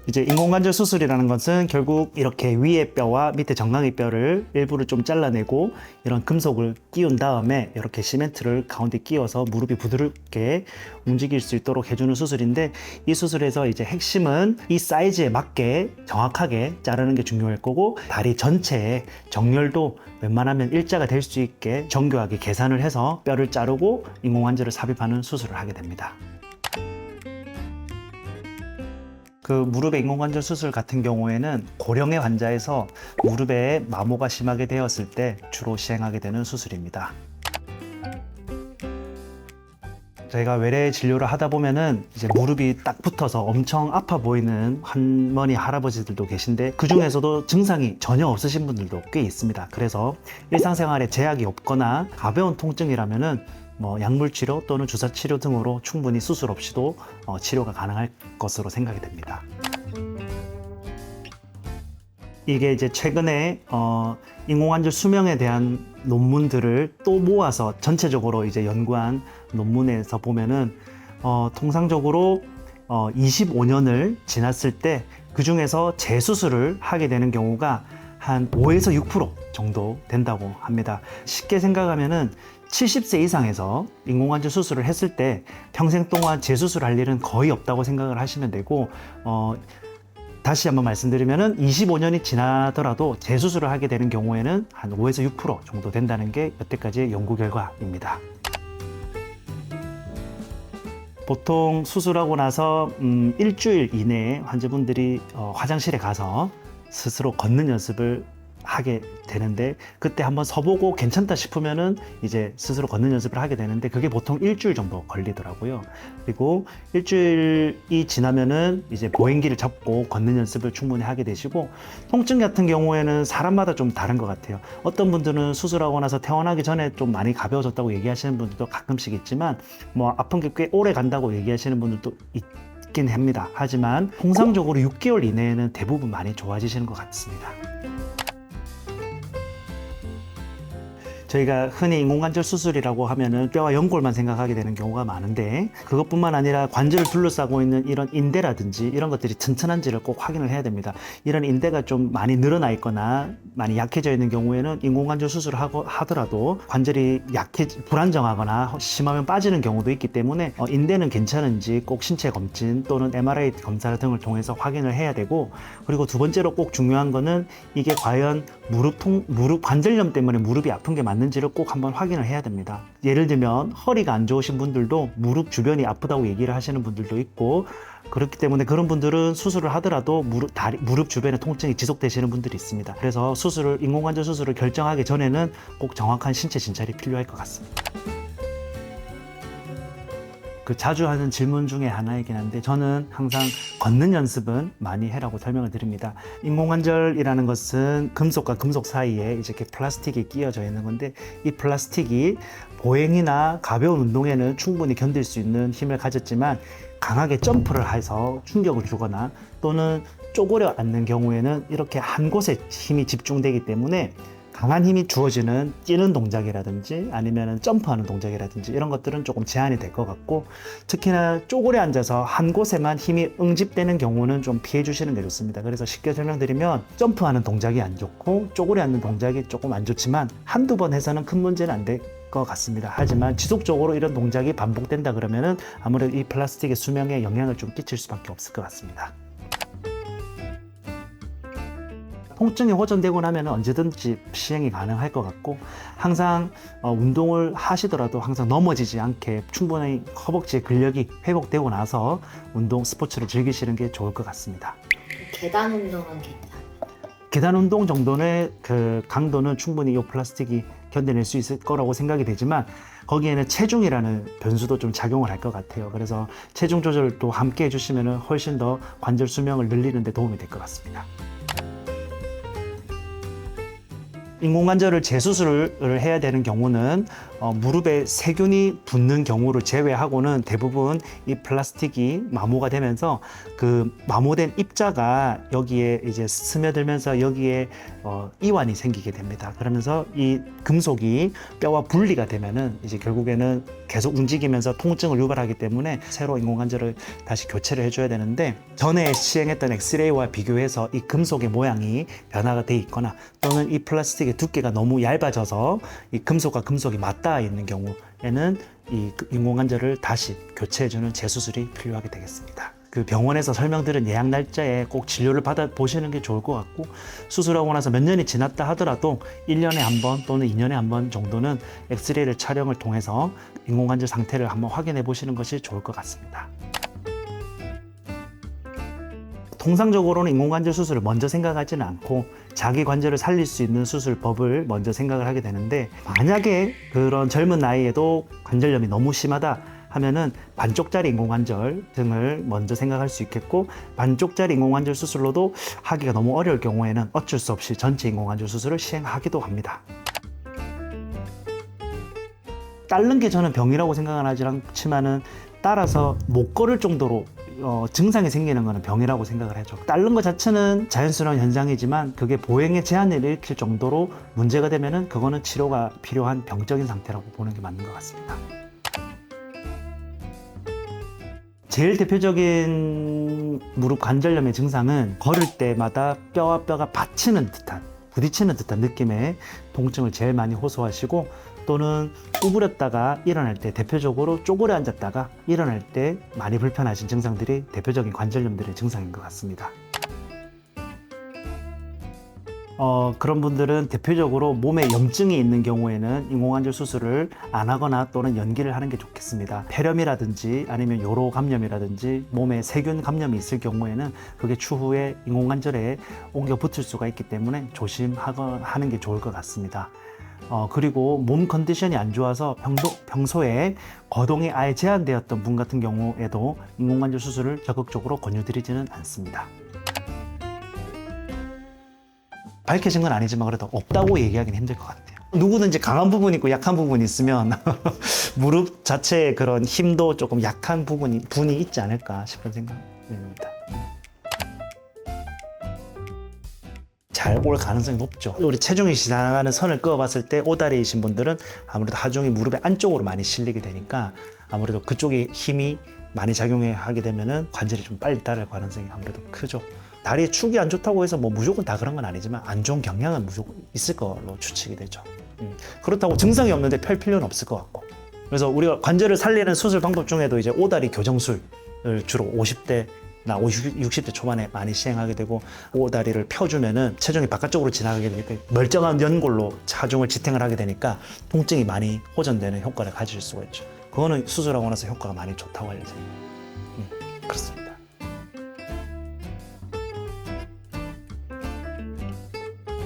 이제 인공관절 수술이라는 것은 결국 이렇게 위에 뼈와 밑에 정강이 뼈를 일부를 좀 잘라내고 이런 금속을 끼운 다음에 이렇게 시멘트를 가운데 끼워서 무릎이 부드럽게 움직일 수 있도록 해주는 수술인데, 이 수술에서 이제 핵심은 이 사이즈에 맞게 정확하게 자르는 게 중요할 거고, 다리 전체의 정렬도 웬만하면 일자가 될 수 있게 정교하게 계산을 해서 뼈를 자르고 인공관절을 삽입하는 수술을 하게 됩니다. 그 무릎의 인공관절 수술 같은 경우에는 고령의 환자에서 무릎에 마모가 심하게 되었을 때 주로 시행하게 되는 수술입니다. 저희가 외래 진료를 하다 보면은 이제 무릎이 딱 붙어서 엄청 아파 보이는 할머니, 할아버지들도 계신데, 그 중에서도 증상이 전혀 없으신 분들도 꽤 있습니다. 그래서 일상생활에 제약이 없거나 가벼운 통증이라면은 약물 치료 또는 주사 치료 등으로 충분히 수술 없이도 치료가 가능할 것으로 생각이 됩니다. 이게 이제 최근에 인공관절 수명에 대한 논문들을 또 모아서 전체적으로 이제 연구한 논문에서 보면은 통상적으로 25년을 지났을 때 그 중에서 재수술을 하게 되는 경우가 한 5에서 6% 정도 된다고 합니다. 쉽게 생각하면은 70세 이상에서 인공관절 수술을 했을 때 평생 동안 재수술을 할 일은 거의 없다고 생각을 하시면 되고, 다시 한번 말씀드리면은 25년이 지나더라도 재수술을 하게 되는 경우에는 한 5에서 6% 정도 된다는 게 여태까지의 연구 결과입니다. 보통 수술하고 나서 일주일 이내에 환자분들이 화장실에 가서 스스로 걷는 연습을 하게 되는데, 그때 한번 서보고 괜찮다 싶으면은 이제 스스로 걷는 연습을 하게 되는데, 그게 보통 일주일 정도 걸리더라고요. 그리고 일주일이 지나면은 이제 보행기를 잡고 걷는 연습을 충분히 하게 되시고, 통증 같은 경우에는 사람마다 좀 다른 것 같아요. 어떤 분들은 수술하고 나서 퇴원하기 전에 좀 많이 가벼워졌다고 얘기하시는 분들도 가끔씩 있지만, 아픈 게 꽤 오래 간다고 얘기하시는 분들도 있긴 합니다. 하지만 통상적으로 6개월 이내에는 대부분 많이 좋아지시는 것 같습니다. 저희가 흔히 인공관절 수술이라고 하면은 뼈와 연골만 생각하게 되는 경우가 많은데, 그것뿐만 아니라 관절을 둘러싸고 있는 이런 인대라든지 이런 것들이 튼튼한지를 꼭 확인을 해야 됩니다. 이런 인대가 좀 많이 늘어나 있거나 많이 약해져 있는 경우에는 인공관절 수술을 하더라도 관절이 불안정하거나 심하면 빠지는 경우도 있기 때문에 인대는 괜찮은지 꼭 신체 검진 또는 MRI 검사 등을 통해서 확인을 해야 되고, 그리고 두 번째로 꼭 중요한 거는 이게 과연 무릎 관절염 때문에 무릎이 아픈 게 맞는지를 꼭 한번 확인을 해야 됩니다. 예를 들면 허리가 안 좋으신 분들도 무릎 주변이 아프다고 얘기를 하시는 분들도 있고, 그렇기 때문에 그런 분들은 수술을 하더라도 무릎 주변에 통증이 지속되시는 분들이 있습니다. 그래서 인공관절 수술을 결정하기 전에는 꼭 정확한 신체 진찰이 필요할 것 같습니다. 그 자주 하는 질문 중에 하나이긴 한데, 저는 항상 걷는 연습은 많이 해라고 설명을 드립니다. 인공관절이라는 것은 금속과 금속 사이에 이렇게 플라스틱이 끼어져 있는 건데, 이 플라스틱이 보행이나 가벼운 운동에는 충분히 견딜 수 있는 힘을 가졌지만, 강하게 점프를 해서 충격을 주거나 또는 쪼그려 앉는 경우에는 이렇게 한 곳에 힘이 집중되기 때문에 강한 힘이 주어지는 뛰는 동작이라든지 아니면 점프하는 동작이라든지 이런 것들은 조금 제한이 될 것 같고, 특히나 쪼그려 앉아서 한 곳에만 힘이 응집되는 경우는 좀 피해 주시는 게 좋습니다. 그래서 쉽게 설명드리면, 점프하는 동작이 안 좋고 쪼그려 앉는 동작이 조금 안 좋지만 한두 번 해서는 큰 문제는 안 될 것 같습니다. 하지만 지속적으로 이런 동작이 반복된다 그러면은 아무래도 이 플라스틱의 수명에 영향을 좀 끼칠 수밖에 없을 것 같습니다. 통증이 호전되고 나면 언제든지 시행이 가능할 것 같고, 항상 운동을 하시더라도 항상 넘어지지 않게 충분히 허벅지의 근력이 회복되고 나서 스포츠를 즐기시는 게 좋을 것 같습니다. 계단 운동은 괜찮아요? 계단 운동 정도의 그 강도는 충분히 이 플라스틱이 견뎌낼 수 있을 거라고 생각이 되지만, 거기에는 체중이라는 변수도 좀 작용을 할 것 같아요. 그래서 체중 조절도 함께 해주시면 훨씬 더 관절 수명을 늘리는 데 도움이 될 것 같습니다. 인공관절을 재수술을 해야 되는 경우는 무릎에 세균이 붙는 경우를 제외하고는 대부분 이 플라스틱이 마모가 되면서 그 마모된 입자가 여기에 이제 스며들면서 여기에 이완이 생기게 됩니다. 그러면서 이 금속이 뼈와 분리가 되면은 이제 결국에는 계속 움직이면서 통증을 유발하기 때문에 새로 인공관절을 다시 교체를 해줘야 되는데, 전에 시행했던 엑스레이와 비교해서 이 금속의 모양이 변화가 돼 있거나 또는 이 플라스틱의 두께가 너무 얇아져서 이 금속과 금속이 맞닿아 있는 경우에는 이 인공관절을 다시 교체해주는 재수술이 필요하게 되겠습니다. 그 병원에서 설명드린 예약 날짜에 꼭 진료를 받아 보시는 게 좋을 것 같고, 수술하고 나서 몇 년이 지났다 하더라도 1년에 한 번 또는 2년에 한 번 정도는 엑스레이를 촬영을 통해서 인공관절 상태를 한번 확인해 보시는 것이 좋을 것 같습니다. 통상적으로는 인공관절 수술을 먼저 생각하지는 않고 자기 관절을 살릴 수 있는 수술법을 먼저 생각을 하게 되는데, 만약에 그런 젊은 나이에도 관절염이 너무 심하다 하면은 반쪽짜리 인공관절 등을 먼저 생각할 수 있겠고, 반쪽짜리 인공관절 수술로도 하기가 너무 어려울 경우에는 어쩔 수 없이 전체 인공관절 수술을 시행하기도 합니다. 따른 게 저는 병이라고 생각은 하지 않지만은, 따라서 못 걸을 정도로 증상이 생기는 것은 병이라고 생각을 하죠. 따른 것 자체는 자연스러운 현상이지만 그게 보행에 제한을 일으킬 정도로 문제가 되면은 그거는 치료가 필요한 병적인 상태라고 보는 게 맞는 것 같습니다. 제일 대표적인 무릎 관절염의 증상은 걸을 때마다 뼈와 뼈가 부딪히는 듯한 느낌의 통증을 제일 많이 호소하시고, 또는 구부렸다가 일어날 때, 대표적으로 쪼그려 앉았다가 일어날 때 많이 불편하신 증상들이 대표적인 관절염들의 증상인 것 같습니다. 그런 분들은 대표적으로 몸에 염증이 있는 경우에는 인공관절 수술을 안 하거나 또는 연기를 하는 게 좋겠습니다. 폐렴이라든지 아니면 요로 감염이라든지 몸에 세균 감염이 있을 경우에는 그게 추후에 인공관절에 옮겨 붙을 수가 있기 때문에 조심하는 게 좋을 것 같습니다. 그리고 몸 컨디션이 안 좋아서 평소에 거동이 아예 제한되었던 분 같은 경우에도 인공관절 수술을 적극적으로 권유드리지는 않습니다. 밝혀진 건 아니지만 그래도 없다고 얘기하기는 힘들 것 같아요. 누구든지 강한 부분이 있고 약한 부분이 있으면 무릎 자체의 그런 힘도 조금 약한 분이 있지 않을까 싶은 생각입니다. 잘 올 가능성이 높죠. 우리 체중이 지나가는 선을 그어봤을 때 오다리이신 분들은 아무래도 하중이 무릎의 안쪽으로 많이 실리게 되니까 아무래도 그쪽에 힘이 많이 작용하게 되면은 관절이 좀 빨리 따를 가능성이 아무래도 크죠. 다리에 축이 안 좋다고 해서 뭐 무조건 다 그런 건 아니지만 안 좋은 경향은 무조건 있을 걸로 추측이 되죠. 그렇다고 증상이 없는데 펼 필요는 없을 것 같고. 그래서 우리가 관절을 살리는 수술 방법 중에도 이제 오다리 교정술을 주로 50대 나 60대 초반에 많이 시행하게 되고, 오다리를 펴주면은 체중이 바깥쪽으로 지나가게 되니까 멀쩡한 연골로 하중을 지탱을 하게 되니까 통증이 많이 호전되는 효과를 가질 수가 있죠. 그거는 수술하고 나서 효과가 많이 좋다고 알려져요.